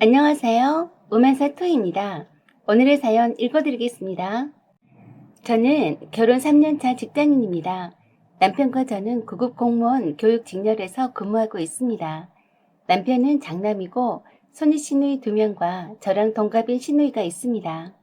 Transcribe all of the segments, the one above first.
안녕하세요. 오만사 토이입니다. 오늘의 사연 읽어드리겠습니다. 저는 결혼 3년차 직장인입니다. 남편과 저는 구급 공무원 교육 직렬에서 근무하고 있습니다. 남편은 장남이고 손위 시누이 2명과 저랑 동갑인 시누이가 있습니다.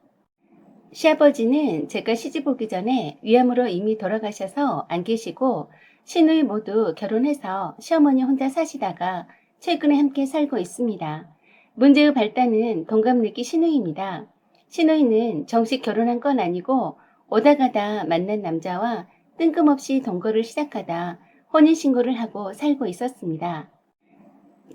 시아버지는 제가 시집 오기 전에 위암으로 이미 돌아가셔서 안 계시고 시누이 모두 결혼해서 시어머니 혼자 사시다가 최근에 함께 살고 있습니다. 문제의 발단은 동갑내기 시누이입니다. 시누이는 정식 결혼한 건 아니고 오다 가다 만난 남자와 뜬금없이 동거를 시작하다 혼인신고를 하고 살고 있었습니다.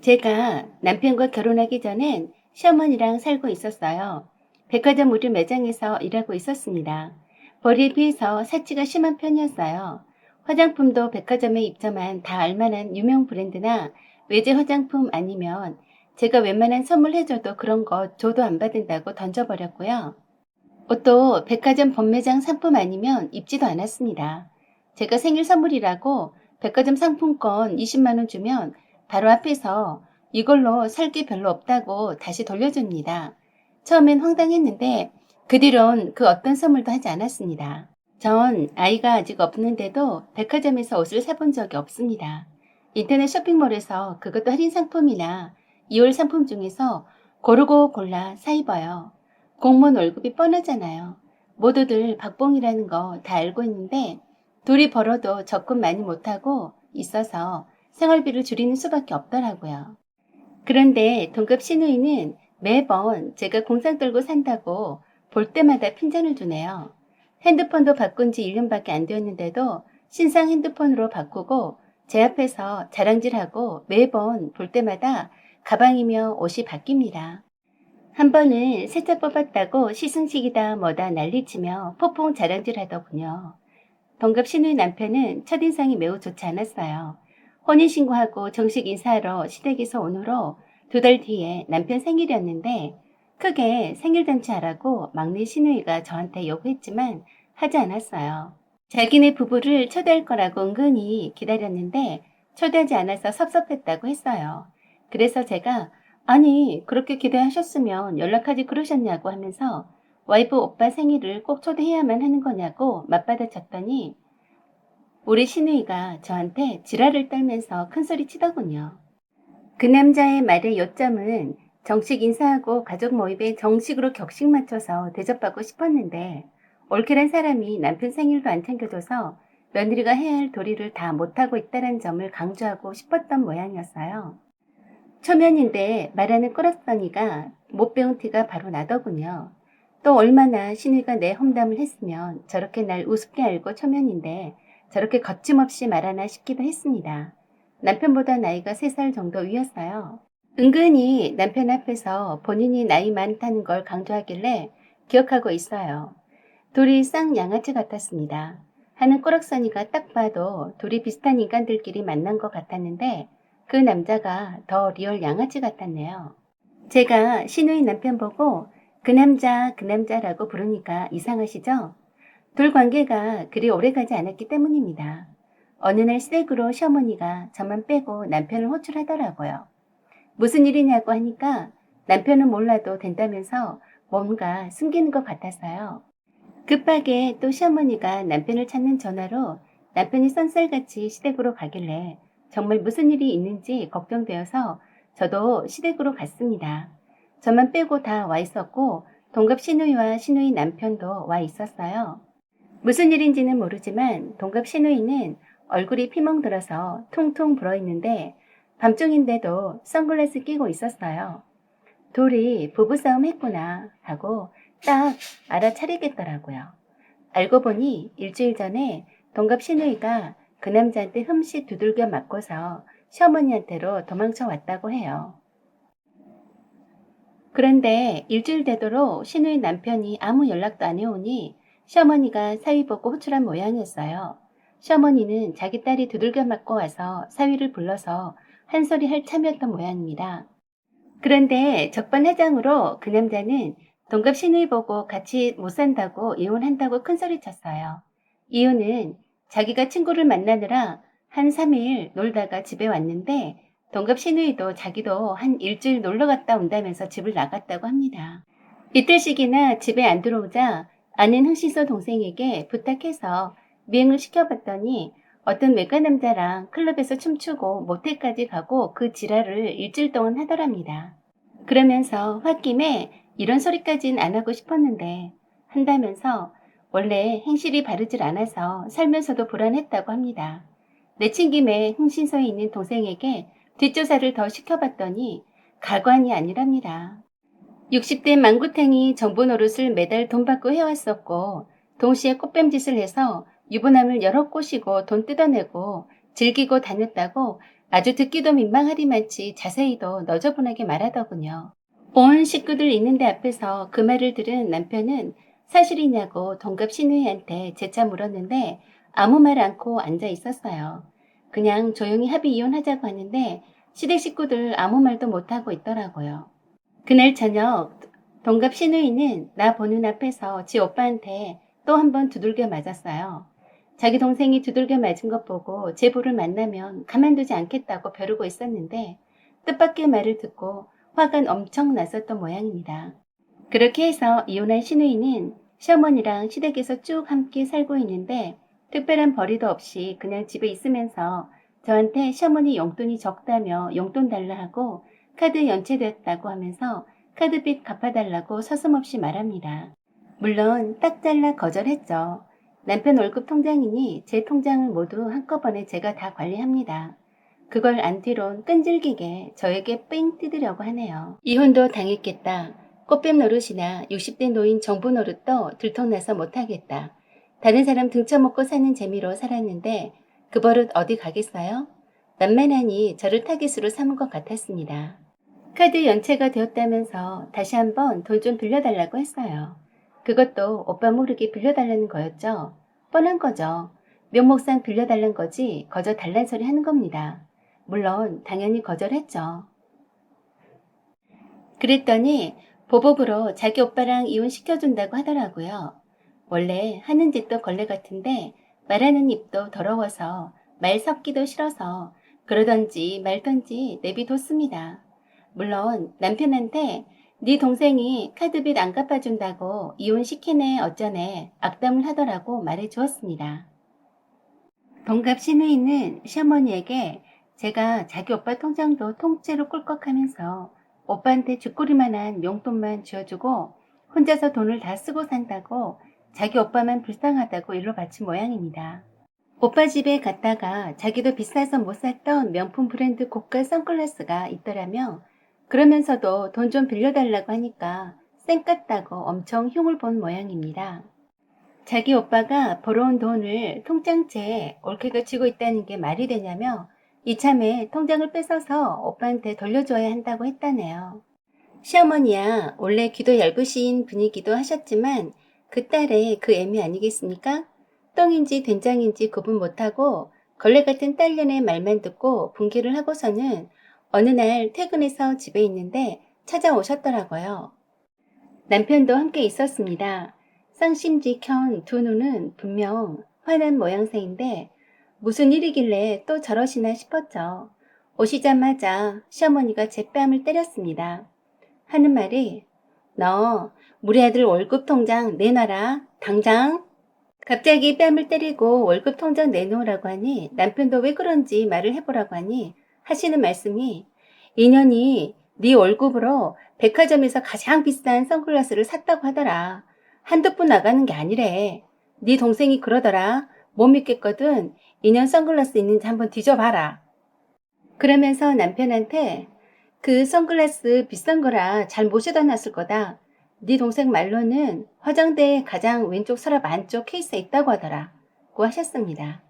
제가 남편과 결혼하기 전엔 시어머니랑 살고 있었어요. 백화점 우리 매장에서 일하고 있었습니다. 벌이에 비해서 사치가 심한 편이었어요. 화장품도 백화점에 입점한 다 알만한 유명 브랜드나 외제 화장품 아니면 제가 웬만한 선물 해줘도 그런 거 줘도 안 받는다고 던져버렸고요. 옷도 백화점 본매장 상품 아니면 입지도 않았습니다. 제가 생일 선물이라고 백화점 상품권 20만 원 주면 바로 앞에서 이걸로 살 게 별로 없다고 다시 돌려줍니다. 처음엔 황당했는데 그 뒤론 그 어떤 선물도 하지 않았습니다. 전 아이가 아직 없는데도 백화점에서 옷을 사본 적이 없습니다. 인터넷 쇼핑몰에서 그것도 할인 상품이나 2월 상품 중에서 고르고 골라 사 입어요. 공무원 월급이 뻔하잖아요. 모두들 박봉이라는 거 다 알고 있는데 둘이 벌어도 적금 많이 못하고 있어서 생활비를 줄이는 수밖에 없더라고요. 그런데 동갑 시누이는 매번 제가 공상 떨고 산다고 볼 때마다 핀잔을 주네요. 핸드폰도 바꾼 지 1년밖에 안 되었는데도 신상 핸드폰으로 바꾸고 제 앞에서 자랑질하고 매번 볼 때마다 가방이며 옷이 바뀝니다. 한 번은 세차 뽑았다고 시승식이다 뭐다 난리치며 포퐁 자랑질하더군요. 동갑 시누이 남편은 첫인상이 매우 좋지 않았어요. 혼인신고하고 정식 인사하러 시댁에서 온 후로 2달 뒤에 남편 생일이었는데 크게 생일잔치 하라고 막내 시누이가 저한테 요구했지만 하지 않았어요. 자기네 부부를 초대할 거라고 은근히 기다렸는데 초대하지 않아서 섭섭했다고 했어요. 그래서 제가 아니 그렇게 기대하셨으면 연락하지 그러셨냐고 하면서 와이프 오빠 생일을 꼭 초대해야만 하는 거냐고 맞받아쳤더니 우리 시누이가 저한테 지랄을 떨면서 큰소리 치더군요. 그 남자의 말의 요점은 정식 인사하고 가족 모임에 정식으로 격식 맞춰서 대접받고 싶었는데 올케란 사람이 남편 생일도 안 챙겨줘서 며느리가 해야 할 도리를 다 못하고 있다는 점을 강조하고 싶었던 모양이었어요. 초면인데 말하는 꾸락서니가 못 배운 티가 바로 나더군요. 또 얼마나 신우이가 내 험담을 했으면 저렇게 날 우습게 알고 초면인데 저렇게 거침없이 말하나 싶기도 했습니다. 남편보다 나이가 3살 정도 위였어요. 은근히 남편 앞에서 본인이 나이 많다는 걸 강조하길래 기억하고 있어요. 둘이 쌍양아치 같았습니다. 하는 꾸락서니가 딱 봐도 둘이 비슷한 인간들끼리 만난 것 같았는데 그 남자가 더 리얼 양아치 같았네요. 제가 시누이 남편 보고 그 남자라고 부르니까 이상하시죠? 둘 관계가 그리 오래가지 않았기 때문입니다. 어느 날 시댁으로 시어머니가 저만 빼고 남편을 호출하더라고요. 무슨 일이냐고 하니까 남편은 몰라도 된다면서 뭔가 숨기는 것 같았어요. 급하게 또 시어머니가 남편을 찾는 전화로 남편이 쏜살같이 시댁으로 가길래 정말 무슨 일이 있는지 걱정되어서 저도 시댁으로 갔습니다. 저만 빼고 다 와 있었고 동갑 시누이와 시누이 남편도 와 있었어요. 무슨 일인지는 모르지만 동갑 시누이는 얼굴이 피멍들어서 퉁퉁 불어있는데 밤중인데도 선글라스 끼고 있었어요. 둘이 부부싸움 했구나 하고 딱 알아차리겠더라고요. 알고 보니 일주일 전에 동갑 시누이가 그 남자한테 흠씨 두들겨 맞고서 시어머니한테로 도망쳐 왔다고 해요. 그런데 일주일 되도록 시누이 남편이 아무 연락도 안 해오니 시어머니가 사위 보고 호출한 모양이었어요. 시어머니는 자기 딸이 두들겨 맞고 와서 사위를 불러서 한 소리 할 참이었던 모양입니다. 그런데 적반하장으로 그 남자는 동갑 시누이 보고 같이 못 산다고 이혼한다고 큰소리 쳤어요. 이유는 자기가 친구를 만나느라 한 3일 놀다가 집에 왔는데 동갑 시누이도 자기도 한 일주일 놀러 갔다 온다면서 집을 나갔다고 합니다. 이틀씩이나 집에 안 들어오자 아는 흥신소 동생에게 부탁해서 미행을 시켜봤더니 어떤 외과 남자랑 클럽에서 춤추고 모텔까지 가고 그 지랄을 일주일 동안 하더랍니다. 그러면서 홧김에 이런 소리까진 안 하고 싶었는데 한다면서 원래 행실이 바르질 않아서 살면서도 불안했다고 합니다. 내친 김에 흥신소에 있는 동생에게 뒷조사를 더 시켜봤더니 가관이 아니랍니다. 60대 망구탱이 정부 노릇을 매달 돈 받고 해왔었고 동시에 꽃뱀짓을 해서 유부남을 여러 꼬시고 돈 뜯어내고 즐기고 다녔다고 아주 듣기도 민망하리만치 자세히도 너저분하게 말하더군요. 온 식구들 있는데 앞에서 그 말을 들은 남편은 사실이냐고 동갑 시누이한테 재차 물었는데 아무 말 않고 앉아 있었어요. 그냥 조용히 합의 이혼하자고 하는데 시댁 식구들 아무 말도 못하고 있더라고요. 그날 저녁 동갑 시누이는 나 보는 앞에서 지 오빠한테 또 한 번 두들겨 맞았어요. 자기 동생이 두들겨 맞은 것 보고 제 부를 만나면 가만두지 않겠다고 벼르고 있었는데 뜻밖의 말을 듣고 화가 엄청 났었던 모양입니다. 그렇게 해서 이혼한 시누이는 시어머니랑 시댁에서 쭉 함께 살고 있는데 특별한 벌이도 없이 그냥 집에 있으면서 저한테 시어머니 용돈이 적다며 용돈 달라 하고 카드 연체됐다고 하면서 카드빚 갚아달라고 서슴없이 말합니다. 물론 딱 잘라 거절했죠. 남편 월급 통장이니 제 통장을 모두 한꺼번에 제가 다 관리합니다. 그걸 안 뒤론 끈질기게 저에게 뺑 뜯으려고 하네요. 이혼도 당했겠다. 꽃뱀 노릇이나 60대 노인 정부 노릇도 들통나서 못하겠다. 다른 사람 등쳐먹고 사는 재미로 살았는데 그 버릇 어디 가겠어요? 만만하니 저를 타깃으로 삼은 것 같았습니다. 카드 연체가 되었다면서 다시 한번 돈 좀 빌려달라고 했어요. 그것도 오빠 모르게 빌려달라는 거였죠. 뻔한 거죠. 명목상 빌려달란 거지 거저 달란 소리 하는 겁니다. 물론 당연히 거절했죠. 그랬더니 보복으로 자기 오빠랑 이혼시켜준다고 하더라고요. 원래 하는 짓도 걸레 같은데 말하는 입도 더러워서 말 섞기도 싫어서 그러던지 말던지 내비뒀습니다. 물론 남편한테 네 동생이 카드빚 안 갚아준다고 이혼시키네 어쩌네 악담을 하더라고 말해주었습니다. 동갑 시누이는 시어머니에게 제가 자기 오빠 통장도 통째로 꿀꺽하면서 오빠한테 쥐꼬리만한 용돈만 쥐어주고 혼자서 돈을 다 쓰고 산다고 자기 오빠만 불쌍하다고 일러 바친 모양입니다. 오빠 집에 갔다가 자기도 비싸서 못 샀던 명품 브랜드 고가 선글라스가 있더라며 그러면서도 돈 좀 빌려달라고 하니까 쌩 깠다고 엄청 흉을 본 모양입니다. 자기 오빠가 벌어온 돈을 통장채에 옳게가 쥐고 있다는 게 말이 되냐며 이참에 통장을 뺏어서 오빠한테 돌려줘야 한다고 했다네요. 시어머니야 원래 귀도 얇으신 분이기도 하셨지만 그 딸의 그 애미 아니겠습니까? 똥인지 된장인지 구분 못하고 걸레 같은 딸년의 말만 듣고 분개를 하고서는 어느 날 퇴근해서 집에 있는데 찾아오셨더라고요. 남편도 함께 있었습니다. 쌍심지켠 두 눈은 분명 화난 모양새인데 무슨 일이길래 또 저러시나 싶었죠. 오시자마자 시어머니가 제 뺨을 때렸습니다. 하는 말이 너 우리 아들 월급 통장 내놔라 당장. 갑자기 뺨을 때리고 월급 통장 내놓으라고 하니 남편도 왜 그런지 말을 해보라고 하니 하시는 말씀이 인연이 네 월급으로 백화점에서 가장 비싼 선글라스를 샀다고 하더라. 한두 푼 나가는 게 아니래. 네 동생이 그러더라. 못 믿겠거든. 인연 선글라스 있는지 한번 뒤져봐라. 그러면서 남편한테 그 선글라스 비싼 거라 잘 모셔다 놨을 거다. 네 동생 말로는 화장대에 가장 왼쪽 서랍 안쪽 케이스에 있다고 하더라. 고 하셨습니다.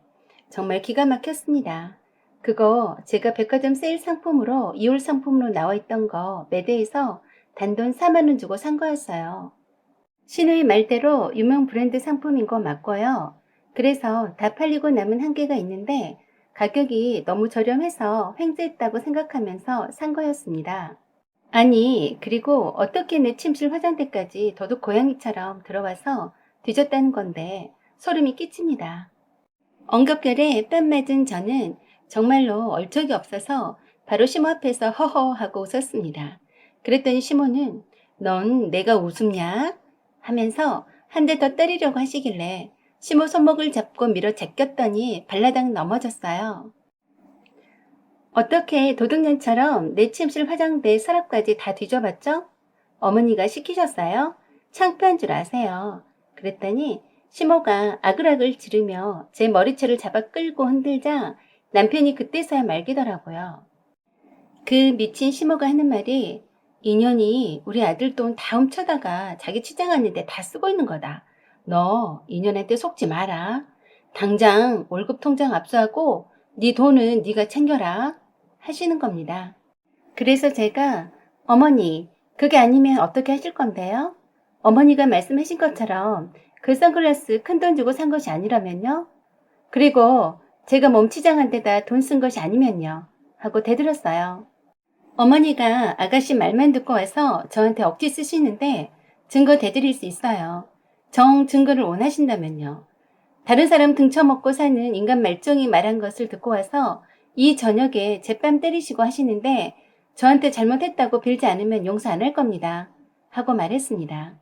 정말 기가 막혔습니다. 그거 제가 백화점 세일 상품으로 2월 상품으로 나와 있던 거 매대에서 단돈 4만 원 주고 산 거였어요. 시누이 말대로 유명 브랜드 상품인 거 맞고요. 그래서 다 팔리고 남은 한 개가 있는데 가격이 너무 저렴해서 횡재했다고 생각하면서 산 거였습니다. 아니, 그리고 어떻게 내 침실 화장대까지 도둑 고양이처럼 들어와서 뒤졌다는 건데 소름이 끼칩니다. 엉겁결에 뺨 맞은 저는 정말로 얼척이 없어서 바로 시모 앞에서 허허 하고 웃었습니다. 그랬더니 시모는 넌 내가 웃음냐? 하면서 한 대 더 때리려고 하시길래 시모 손목을 잡고 밀어 제꼈더니 발라당 넘어졌어요. 어떻게 도둑년처럼 내 침실 화장대 서랍까지 다 뒤져봤죠? 어머니가 시키셨어요? 창피한 줄 아세요. 그랬더니 시모가 아글아글 지르며 제 머리채를 잡아 끌고 흔들자 남편이 그때서야 말기더라고요. 그 미친 시모가 하는 말이 인연이 우리 아들 돈 다 훔쳐다가 자기 치장하는데 다 쓰고 있는 거다. 너 인연한테 속지 마라. 당장 월급 통장 압수하고 네 돈은 네가 챙겨라 하시는 겁니다. 그래서 제가 어머니 그게 아니면 어떻게 하실 건데요? 어머니가 말씀하신 것처럼 그 선글라스 큰돈 주고 산 것이 아니라면요? 그리고 제가 몸치장한 데다 돈 쓴 것이 아니면요? 하고 대들었어요. 어머니가 아가씨 말만 듣고 와서 저한테 억지 쓰시는데 증거 대드릴 수 있어요. 정 증거를 원하신다면요. 다른 사람 등쳐먹고 사는 인간 말종이 말한 것을 듣고 와서 이 저녁에 제뺨 때리시고 하시는데 저한테 잘못했다고 빌지 않으면 용서 안 할 겁니다. 하고 말했습니다.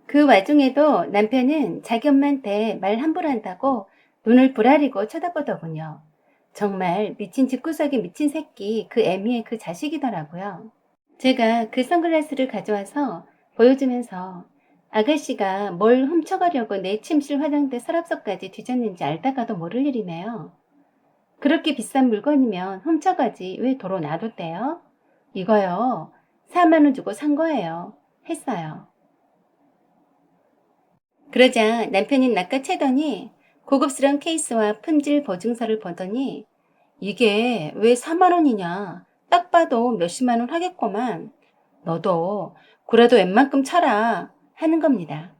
그 와중에도 남편은 자기 엄마한테 말 함부로 한다고 눈을 부라리고 쳐다보더군요. 정말 미친 집구석이 미친 새끼 그 애미의 그 자식이더라고요. 제가 그 선글라스를 가져와서 보여주면서 아가씨가 뭘 훔쳐가려고 내 침실 화장대 서랍석까지 뒤졌는지 알다가도 모를 일이네요. 그렇게 비싼 물건이면 훔쳐가지 왜 도로 놔뒀대요? 이거요. 4만 원 주고 산 거예요. 했어요. 그러자 남편이 낚아채더니 고급스러운 케이스와 품질 보증서를 보더니 이게 왜 4만 원이냐? 딱 봐도 몇십만 원 하겠구만. 너도 구라도 웬만큼 쳐라 하는 겁니다.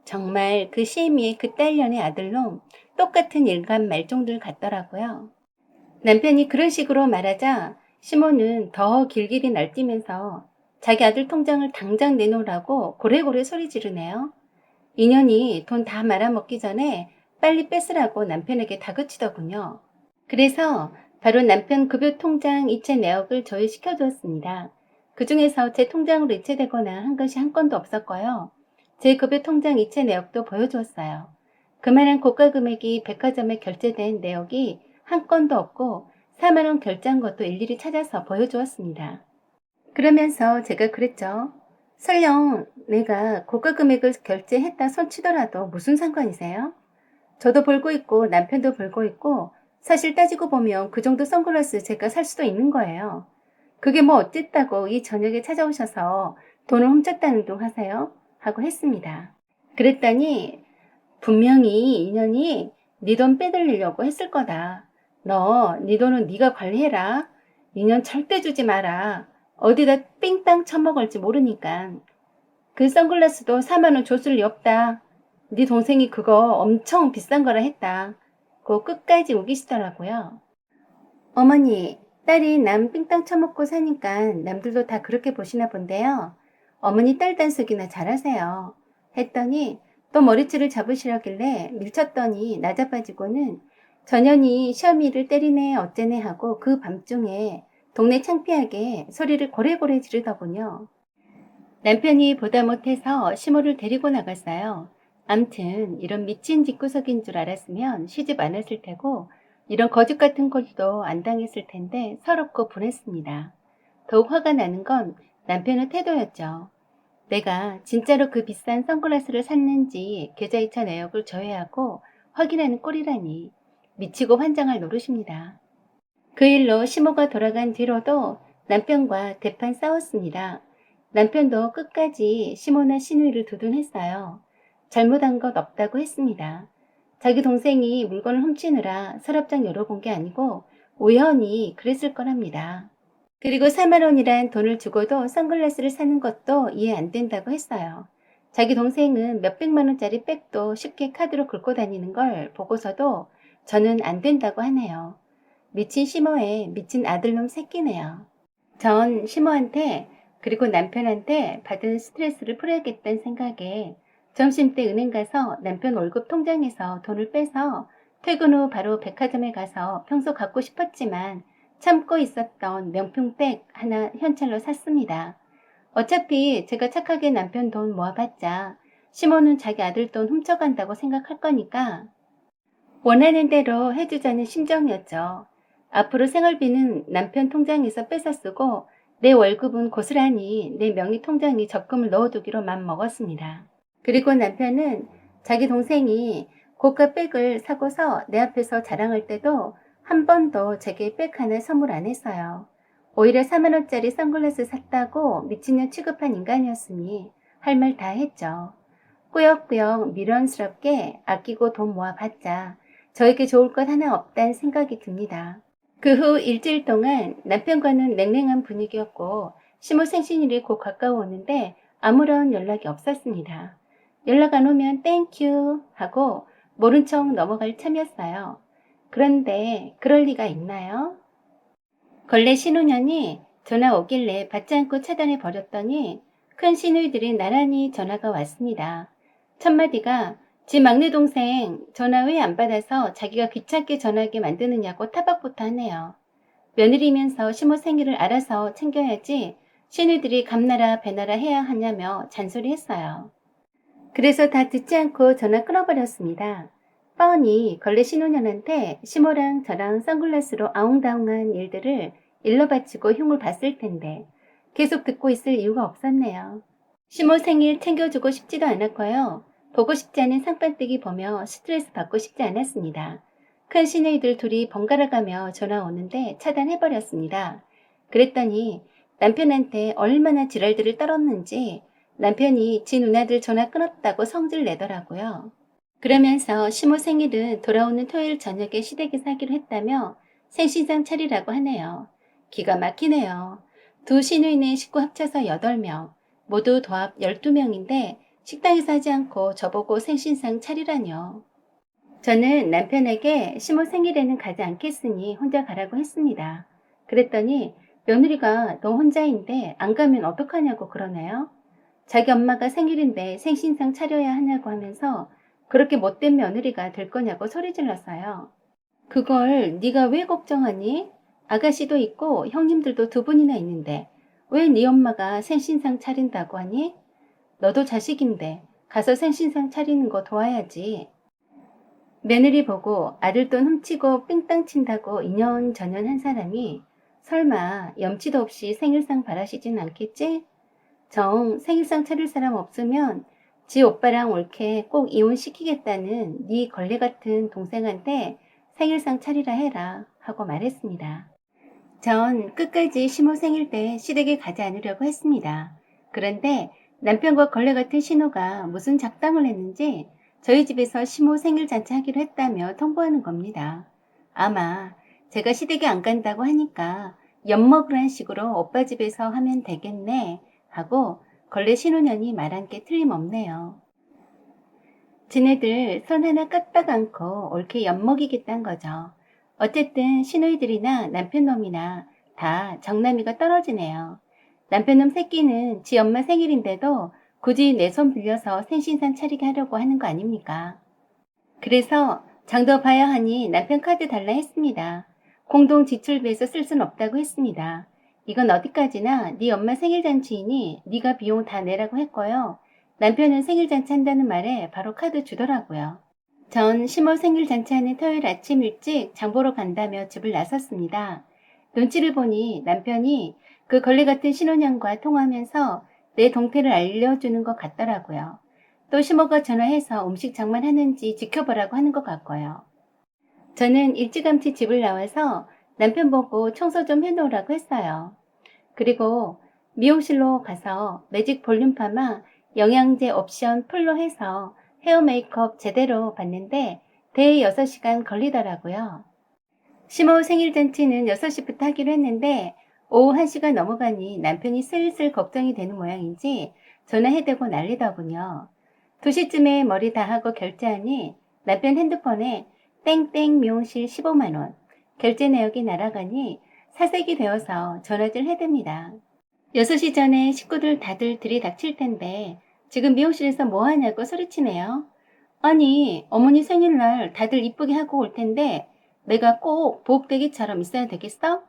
정말 그 시애미의 그 딸년의 아들놈 똑같은 일간 말종들 같더라고요. 남편이 그런 식으로 말하자 시모는 더 길길이 날뛰면서 자기 아들 통장을 당장 내놓으라고 고래고래 소리 지르네요. 인연이 돈 다 말아먹기 전에 빨리 뺏으라고 남편에게 다그치더군요. 그래서 바로 남편 급여 통장 이체 내역을 조회시켜 주었습니다. 그 중에서 제 통장으로 이체되거나 한 것이 한 건도 없었고요. 제 급여 통장 이체 내역도 보여주었어요. 그만한 고가 금액이 백화점에 결제된 내역이 한 건도 없고 4만 원 결제한 것도 일일이 찾아서 보여주었습니다. 그러면서 제가 그랬죠. 설령 내가 고가 금액을 결제했다 손치더라도 무슨 상관이세요? 저도 벌고 있고 남편도 벌고 있고 사실 따지고 보면 그 정도 선글라스 제가 살 수도 있는 거예요. 그게 뭐 어쨌다고 이 저녁에 찾아오셔서 돈을 훔쳤다는 둥 하세요? 하고 했습니다. 그랬더니 분명히 인연이 네 돈 빼돌리려고 했을 거다. 너 네 돈은 네가 관리해라. 인연 절대 주지 마라. 어디다 삥땅 쳐먹을지 모르니까. 그 선글라스도 4만 원 줬을 리 없다. 네 동생이 그거 엄청 비싼 거라 했다. 그 끝까지 우기시더라고요. 어머니, 딸이 남 삥땅 쳐먹고 사니까 남들도 다 그렇게 보시나 본데요. 어머니 딸 단속이나 잘하세요. 했더니 또 머리채를 잡으시려길래 밀쳤더니 나자빠지고는 전현이 시어미를 때리네 어째네 하고 그 밤중에 동네 창피하게 소리를 고래고래 지르더군요. 남편이 보다 못해서 시모를 데리고 나갔어요. 암튼 이런 미친 집구석인 줄 알았으면 시집 안 했을 테고 이런 거짓 같은 꼴도 안 당했을 텐데 서럽고 분했습니다. 더욱 화가 나는 건 남편의 태도였죠. 내가 진짜로 그 비싼 선글라스를 샀는지 계좌이체 내역을 조회하고 확인하는 꼴이라니 미치고 환장할 노릇입니다. 그 일로 시모가 돌아간 뒤로도 남편과 대판 싸웠습니다. 남편도 끝까지 시모나 시누이를 두둔했어요. 잘못한 것 없다고 했습니다. 자기 동생이 물건을 훔치느라 서랍장 열어본 게 아니고 우연히 그랬을 거랍니다. 그리고 4만 원이란 돈을 주고도 선글라스를 사는 것도 이해 안 된다고 했어요. 자기 동생은 몇백만 원짜리 백도 쉽게 카드로 긁고 다니는 걸 보고서도 저는 안 된다고 하네요. 미친 시모의 미친 아들놈 새끼네요. 전 시모한테 그리고 남편한테 받은 스트레스를 풀어야겠다는 생각에 점심때 은행 가서 남편 월급 통장에서 돈을 빼서 퇴근 후 바로 백화점에 가서 평소 갖고 싶었지만 참고 있었던 명품백 하나 현찰로 샀습니다. 어차피 제가 착하게 남편 돈 모아봤자 시모는 자기 아들 돈 훔쳐간다고 생각할 거니까 원하는 대로 해주자는 심정이었죠. 앞으로 생활비는 남편 통장에서 뺏어 쓰고 내 월급은 고스란히 내 명의 통장에 적금을 넣어두기로 맘먹었습니다. 그리고 남편은 자기 동생이 고가 백을 사고서 내 앞에서 자랑할 때도 한 번도 제게 백 하나 선물 안 했어요. 오히려 4만원짜리 선글라스 샀다고 미친년 취급한 인간이었으니 할 말 다 했죠. 꾸역꾸역 미련스럽게 아끼고 돈 모아봤자 저에게 좋을 것 하나 없다는 생각이 듭니다. 그 후 일주일 동안 남편과는 냉랭한 분위기였고 시모 생신일이 곧 가까워오는데 아무런 연락이 없었습니다. 연락 안 오면 땡큐 하고 모른 척 넘어갈 참이었어요. 그런데 그럴 리가 있나요? 걸레 신혼년이 전화 오길래 받지 않고 차단해 버렸더니 큰 시누이들이 나란히 전화가 왔습니다. 첫마디가 지 막내 동생 전화 왜 안 받아서 자기가 귀찮게 전화하게 만드느냐고 타박부터 하네요. 며느리면서 시모 생일을 알아서 챙겨야지 시누이들이 감나라 배나라 해야 하냐며 잔소리했어요. 그래서 다 듣지 않고 전화 끊어버렸습니다. 뻔히 걸레 신혼년한테 시모랑 저랑 선글라스로 아웅다웅한 일들을 일러 바치고 흉을 봤을 텐데 계속 듣고 있을 이유가 없었네요. 시모 생일 챙겨주고 싶지도 않았고요. 보고 싶지 않은 상반뜨기 보며 스트레스 받고 싶지 않았습니다. 큰 시누이들 둘이 번갈아가며 전화 오는데 차단해버렸습니다. 그랬더니 남편한테 얼마나 지랄들을 떨었는지 남편이 지 누나들 전화 끊었다고 성질 내더라고요. 그러면서 시모 생일은 돌아오는 토요일 저녁에 시댁에 사기로 했다며 생신상 차리라고 하네요. 기가 막히네요. 두 시누이네 식구 합쳐서 8명, 모두 도합 12명인데 식당에서 하지 않고 저보고 생신상 차리라뇨. 저는 남편에게 시모 생일에는 가지 않겠으니 혼자 가라고 했습니다. 그랬더니 며느리가 너 혼자인데 안 가면 어떡하냐고 그러네요. 자기 엄마가 생일인데 생신상 차려야 하냐고 하면서 그렇게 못된 며느리가 될 거냐고 소리 질렀어요. 그걸 네가 왜 걱정하니? 아가씨도 있고 형님들도 2분이나 있는데 왜 네 엄마가 생신상 차린다고 하니? 너도 자식인데 가서 생신상 차리는 거 도와야지. 며느리 보고 아들 돈 훔치고 삥땅 친다고 이년저년 한 사람이 설마 염치도 없이 생일상 바라시진 않겠지? 정 생일상 차릴 사람 없으면 지 오빠랑 올케 꼭 이혼시키겠다는 네 걸레 같은 동생한테 생일상 차리라 해라 하고 말했습니다. 전 끝까지 시모 생일 때 시댁에 가지 않으려고 했습니다. 그런데 남편과 걸레 같은 신호가 무슨 작당을 했는지 저희 집에서 시모 생일 잔치 하기로 했다며 통보하는 겁니다. 아마 제가 시댁에 안 간다고 하니까 엿먹으란 식으로 오빠 집에서 하면 되겠네 하고 걸레 신혼년이 말한 게 틀림없네요. 지네들 손 하나 까딱 않고 옳게 엿먹이겠다는 거죠. 어쨌든 시누이들이나 남편놈이나 다 정남이가 떨어지네요. 남편놈 새끼는 지 엄마 생일인데도 굳이 내 손 빌려서 생신상 차리게 하려고 하는 거 아닙니까? 그래서 장도 봐야 하니 남편 카드 달라 했습니다. 공동 지출비에서 쓸 순 없다고 했습니다. 이건 어디까지나 네 엄마 생일잔치이니 네가 비용 다 내라고 했고요. 남편은 생일잔치 한다는 말에 바로 카드 주더라고요. 전 시모 생일잔치하는 토요일 아침 일찍 장보러 간다며 집을 나섰습니다. 눈치를 보니 남편이 그 걸레 같은 신혼양과 통화하면서 내 동태를 알려주는 것 같더라고요. 또 시모가 전화해서 음식 장만하는지 지켜보라고 하는 것 같고요. 저는 일찌감치 집을 나와서 남편 보고 청소 좀 해놓으라고 했어요. 그리고 미용실로 가서 매직 볼륨 파마 영양제 옵션 풀로 해서 헤어 메이크업 제대로 받는데 대회 6시간 걸리더라고요. 시모 생일잔치는 6시부터 하기로 했는데 오후 1시가 넘어가니 남편이 슬슬 걱정이 되는 모양인지 전화해대고 난리더군요. 2시쯤에 머리 다 하고 결제하니 남편 핸드폰에 땡땡 미용실 15만원 결제 내역이 날아가니 사색이 되어서 전화를 해댑니다. 6시 전에 식구들 다들 들이닥칠 텐데 지금 미용실에서 뭐하냐고 소리치네요. 아니 어머니 생일날 다들 이쁘게 하고 올 텐데 내가 꼭 보호대기처럼 있어야 되겠어?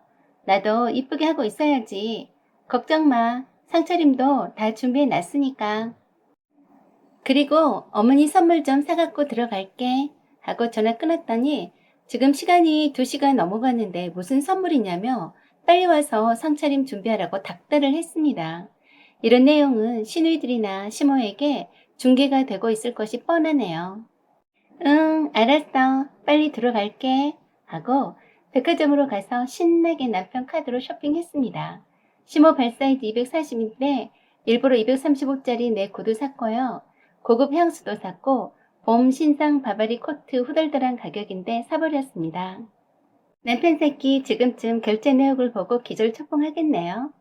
나도 이쁘게 하고 있어야지. 걱정 마. 상차림도 다 준비해 놨으니까. 그리고 어머니 선물 좀 사갖고 들어갈게. 하고 전화 끊었더니 지금 시간이 2시가 넘어갔는데 무슨 선물이냐며 빨리 와서 상차림 준비하라고 닥달을 했습니다. 이런 내용은 시누이들이나 시모에게 중개가 되고 있을 것이 뻔하네요. 응, 알았어. 빨리 들어갈게. 하고 백화점으로 가서 신나게 남편 카드로 쇼핑했습니다. 시모 발 사이즈 240인데 일부러 235짜리 내 구두 샀고요. 고급 향수도 샀고 봄 신상 바바리 코트 후덜덜한 가격인데 사버렸습니다. 남편 새끼 지금쯤 결제 내역을 보고 기절초풍하겠네요.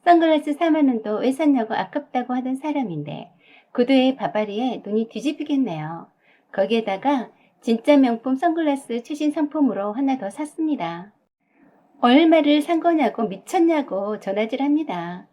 선글라스 4만원도 왜 샀냐고 아깝다고 하던 사람인데 구두에 바바리에 눈이 뒤집히겠네요. 거기에다가 진짜 명품 선글라스 최신 상품으로 하나 더 샀습니다. 얼마를 산 거냐고 미쳤냐고 전화질합니다.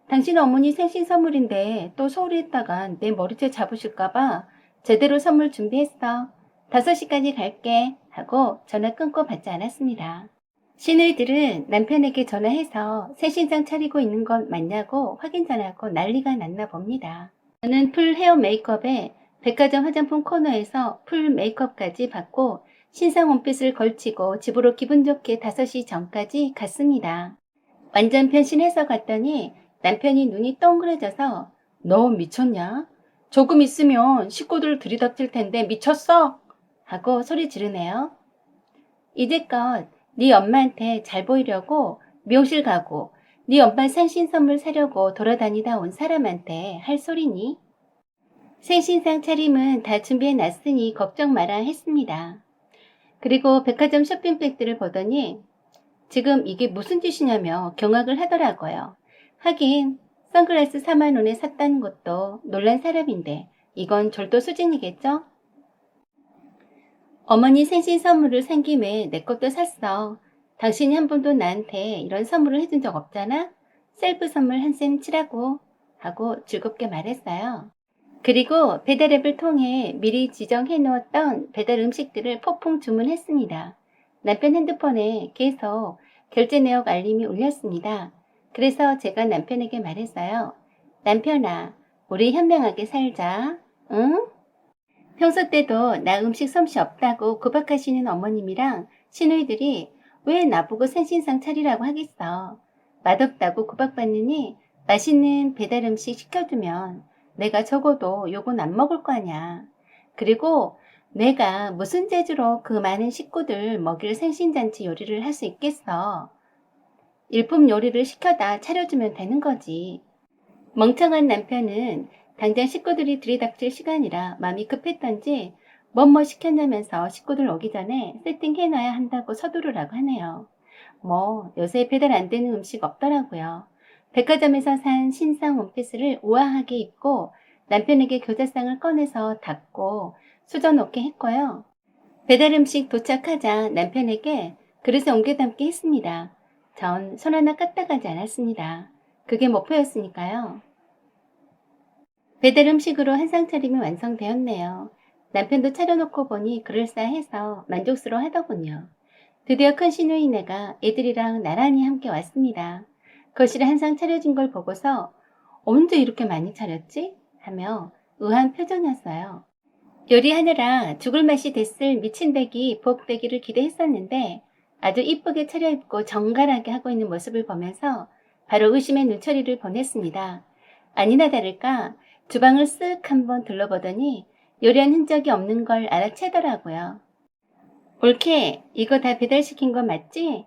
당신 어머니 생신 선물인데 또 서울에 있다간 내 머리채 잡으실까봐 제대로 선물 준비했어. 5시까지 갈게 하고 전화 끊고 받지 않았습니다. 시누이들은 남편에게 전화해서 새 신상 차리고 있는 것 맞냐고 확인 전화하고 난리가 났나 봅니다. 저는 풀 헤어 메이크업에 백화점 화장품 코너에서 풀 메이크업까지 받고 신상 원핏을 걸치고 집으로 기분 좋게 5시 전까지 갔습니다. 완전 변신해서 갔더니 남편이 눈이 동그래져서 너 미쳤냐? 조금 있으면 식구들 들이닥칠 텐데 미쳤어? 하고 소리 지르네요. 이제껏 네 엄마한테 잘 보이려고 미용실 가고 네 엄마 생신 선물 사려고 돌아다니다 온 사람한테 할 소리니? 생신상 차림은 다 준비해 놨으니 걱정 마라 했습니다. 그리고 백화점 쇼핑백들을 보더니 지금 이게 무슨 짓이냐며 경악을 하더라고요. 하긴 선글라스 4만원에 샀다는 것도 놀란 사람인데 이건 절도 수준이겠죠? 어머니 생신 선물을 산 김에 내 것도 샀어. 당신이 한 번도 나한테 이런 선물을 해준 적 없잖아? 셀프 선물 한 셈 치라고 하고 즐겁게 말했어요. 그리고 배달앱을 통해 미리 지정해 놓았던 배달 음식들을 폭풍 주문했습니다. 남편 핸드폰에 계속 결제 내역 알림이 울렸습니다. 그래서 제가 남편에게 말했어요. 남편아, 우리 현명하게 살자. 응? 평소 때도 나 음식 솜씨 없다고 구박하시는 어머님이랑 시누이들이 왜 나보고 생신상 차리라고 하겠어. 맛없다고 구박받느니 맛있는 배달 음식 시켜주면 내가 적어도 요건 안 먹을 거 아냐. 그리고 내가 무슨 재주로 그 많은 식구들 먹일 생신잔치 요리를 할 수 있겠어. 일품 요리를 시켜다 차려주면 되는 거지. 멍청한 남편은 당장 식구들이 들이닥칠 시간이라 마음이 급했던지 뭐뭐 시켰냐면서 식구들 오기 전에 세팅해놔야 한다고 서두르라고 하네요. 뭐 요새 배달 안 되는 음식 없더라고요. 백화점에서 산 신상 원피스를 우아하게 입고 남편에게 교자상을 꺼내서 닫고 수저 놓게 했고요. 배달 음식 도착하자 남편에게 그릇에 옮겨 담게 했습니다. 전 손 하나 까딱하지 않았습니다. 그게 목표였으니까요. 배달 음식으로 한상 차림이 완성되었네요. 남편도 차려놓고 보니 그럴싸해서 만족스러워 하더군요. 드디어 큰 시누이네가 애들이랑 나란히 함께 왔습니다. 거실에 한상 차려진 걸 보고서 언제 이렇게 많이 차렸지? 하며 의아한 표정이었어요. 요리하느라 죽을 맛이 됐을 미친대기 복대기를 기대했었는데 아주 이쁘게 차려입고 정갈하게 하고 있는 모습을 보면서 바로 의심의 눈초리를 보냈습니다. 아니나 다를까 주방을 쓱 한번 둘러보더니 요리한 흔적이 없는 걸 알아채더라고요. 올케, 이거 다 배달시킨 거 맞지?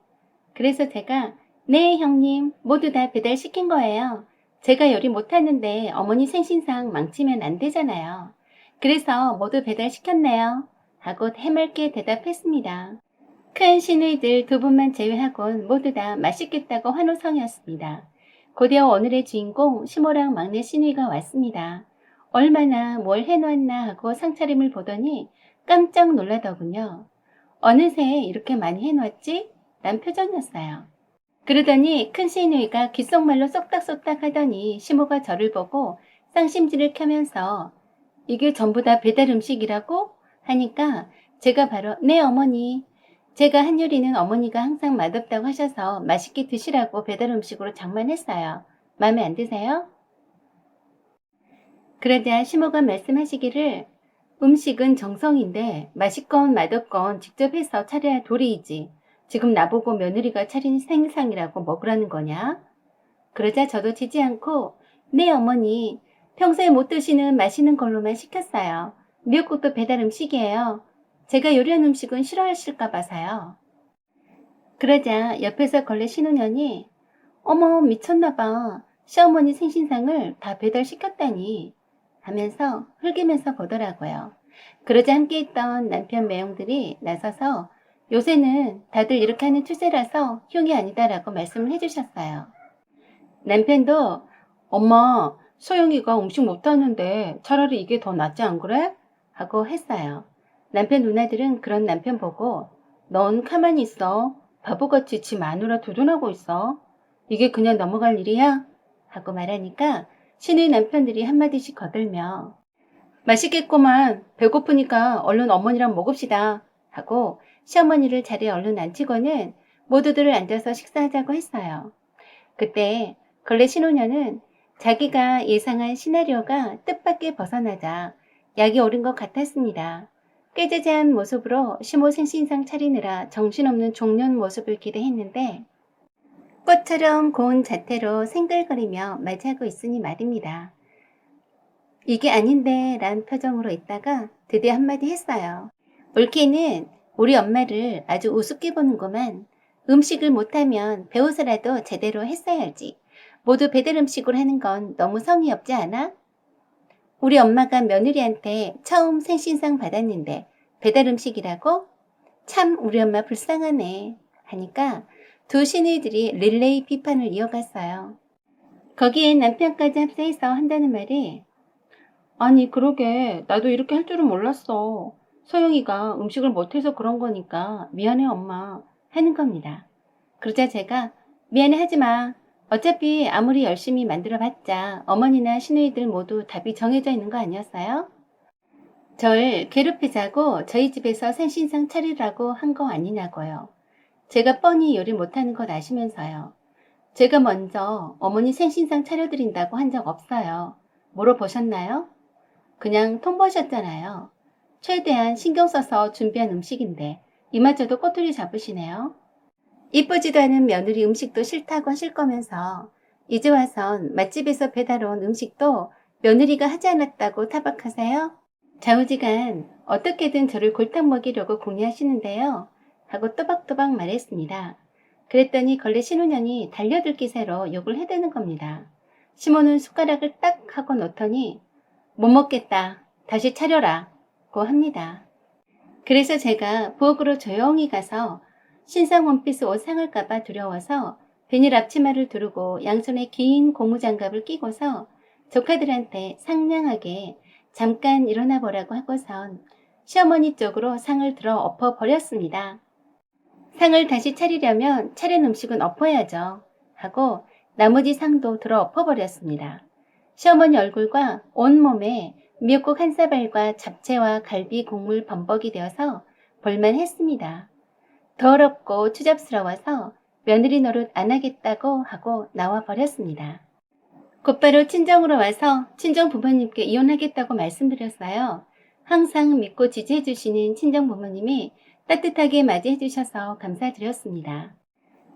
그래서 제가 네 형님 모두 다 배달시킨 거예요. 제가 요리 못하는데 어머니 생신상 망치면 안 되잖아요. 그래서 모두 배달시켰네요. 하고 해맑게 대답했습니다. 큰 시누이들 2분만 제외하곤 모두 다 맛있겠다고 환호성이었습니다. 곧이어 오늘의 주인공 시모랑 막내 시누이가 왔습니다. 얼마나 뭘 해놓았나 하고 상차림을 보더니 깜짝 놀라더군요. 어느새 이렇게 많이 해놓았지? 란 표정이었어요. 그러더니 큰 시누이가 귓속말로 쏙닥쏙닥 하더니 시모가 저를 보고 쌍심지를 켜면서 이게 전부 다 배달 음식이라고? 하니까 제가 바로 네 어머니 제가 한 요리는 어머니가 항상 맛없다고 하셔서 맛있게 드시라고 배달 음식으로 장만했어요. 마음에 안 드세요? 그러자 시모가 말씀하시기를 음식은 정성인데 맛있건 맛없건 직접 해서 차려야 도리이지. 지금 나보고 며느리가 차린 생상이라고 먹으라는 거냐? 그러자 저도 지지 않고 네 어머니 평소에 못 드시는 맛있는 걸로만 시켰어요. 미역국도 배달 음식이에요. 제가 요리한 음식은 싫어하실까 봐서요. 그러자 옆에서 걸레 신우년이 어머 미쳤나 봐. 시어머니 생신상을 다 배달시켰다니 하면서 흘기면서 보더라고요. 그러자 함께 있던 남편 매형들이 나서서 요새는 다들 이렇게 하는 추세라서 흉이 아니다라고 말씀을 해주셨어요. 남편도 엄마 소영이가 음식 못하는데 차라리 이게 더 낫지 안 그래? 하고 했어요. 남편 누나들은 그런 남편 보고 넌 가만히 있어. 바보같이 지 마누라 두둔하고 있어. 이게 그냥 넘어갈 일이야? 하고 말하니까 시누이 남편들이 한마디씩 거들며 맛있겠구만. 배고프니까 얼른 어머니랑 먹읍시다. 하고 시어머니를 자리에 얼른 앉히고는 모두들 앉아서 식사하자고 했어요. 그때 근래 신혼녀는 자기가 예상한 시나리오가 뜻밖의 벗어나자 약이 오른 것 같았습니다. 꾀재재한 모습으로 시모 생신상 차리느라 정신없는 종년 모습을 기대했는데 꽃처럼 고운 자태로 생글거리며 맞이하고 있으니 말입니다. 이게 아닌데 란 표정으로 있다가 드디어 한마디 했어요. 올케는 우리 엄마를 아주 우습게 보는구만. 음식을 못하면 배워서라도 제대로 했어야지. 모두 배달 음식으로 하는 건 너무 성의 없지 않아? 우리 엄마가 며느리한테 처음 생신상 받았는데 배달 음식이라고? 참 우리 엄마 불쌍하네. 하니까 두 시누이들이 릴레이 비판을 이어갔어요. 거기에 남편까지 합세해서 한다는 말이 아니 그러게 나도 이렇게 할 줄은 몰랐어. 소영이가 음식을 못해서 그런 거니까 미안해 엄마 하는 겁니다. 그러자 제가 미안해 하지 마. 어차피 아무리 열심히 만들어봤자 어머니나 시누이들 모두 답이 정해져 있는 거 아니었어요? 절 괴롭히자고 저희 집에서 생신상 차리라고 한 거 아니냐고요. 제가 뻔히 요리 못하는 걸 아시면서요. 제가 먼저 어머니 생신상 차려드린다고 한 적 없어요. 물어보셨나요? 그냥 통보하셨잖아요. 최대한 신경 써서 준비한 음식인데 이마저도 꼬투리 잡으시네요. 이쁘지도 않은 며느리 음식도 싫다고 하실 거면서 이제 와선 맛집에서 배달 온 음식도 며느리가 하지 않았다고 타박하세요? 좌우지간 어떻게든 저를 골탕 먹이려고 궁리하시는데요. 하고 또박또박 말했습니다. 그랬더니 걸레 신우년이 달려들 기세로 욕을 해대는 겁니다. 시모는 숟가락을 딱 하고 놓더니 못 먹겠다. 다시 차려라. 고 합니다. 그래서 제가 부엌으로 조용히 가서 신상 원피스 옷 상할까봐 두려워서 비닐 앞치마를 두르고 양손에 긴 고무장갑을 끼고서 조카들한테 상냥하게 잠깐 일어나 보라고 하고선 시어머니 쪽으로 상을 들어 엎어 버렸습니다. 상을 다시 차리려면 차린 음식은 엎어야죠. 하고 나머지 상도 들어 엎어 버렸습니다. 시어머니 얼굴과 온몸에 미역국 한 사발과 잡채와 갈비 국물 범벅이 되어서 볼만했습니다. 더럽고 추잡스러워서 며느리 노릇 안 하겠다고 하고 나와 버렸습니다. 곧바로 친정으로 와서 친정 부모님께 이혼하겠다고 말씀드렸어요. 항상 믿고 지지해 주시는 친정 부모님이 따뜻하게 맞이해 주셔서 감사드렸습니다.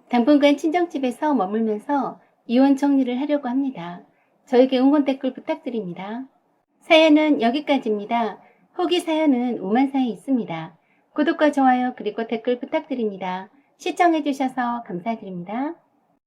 당분간 친정집에서 머물면서 이혼 정리를 하려고 합니다. 저에게 응원 댓글 부탁드립니다. 사연은 여기까지입니다. 후기 사연은 우만사에 있습니다. 구독과 좋아요 그리고 댓글 부탁드립니다. 시청해주셔서 감사드립니다.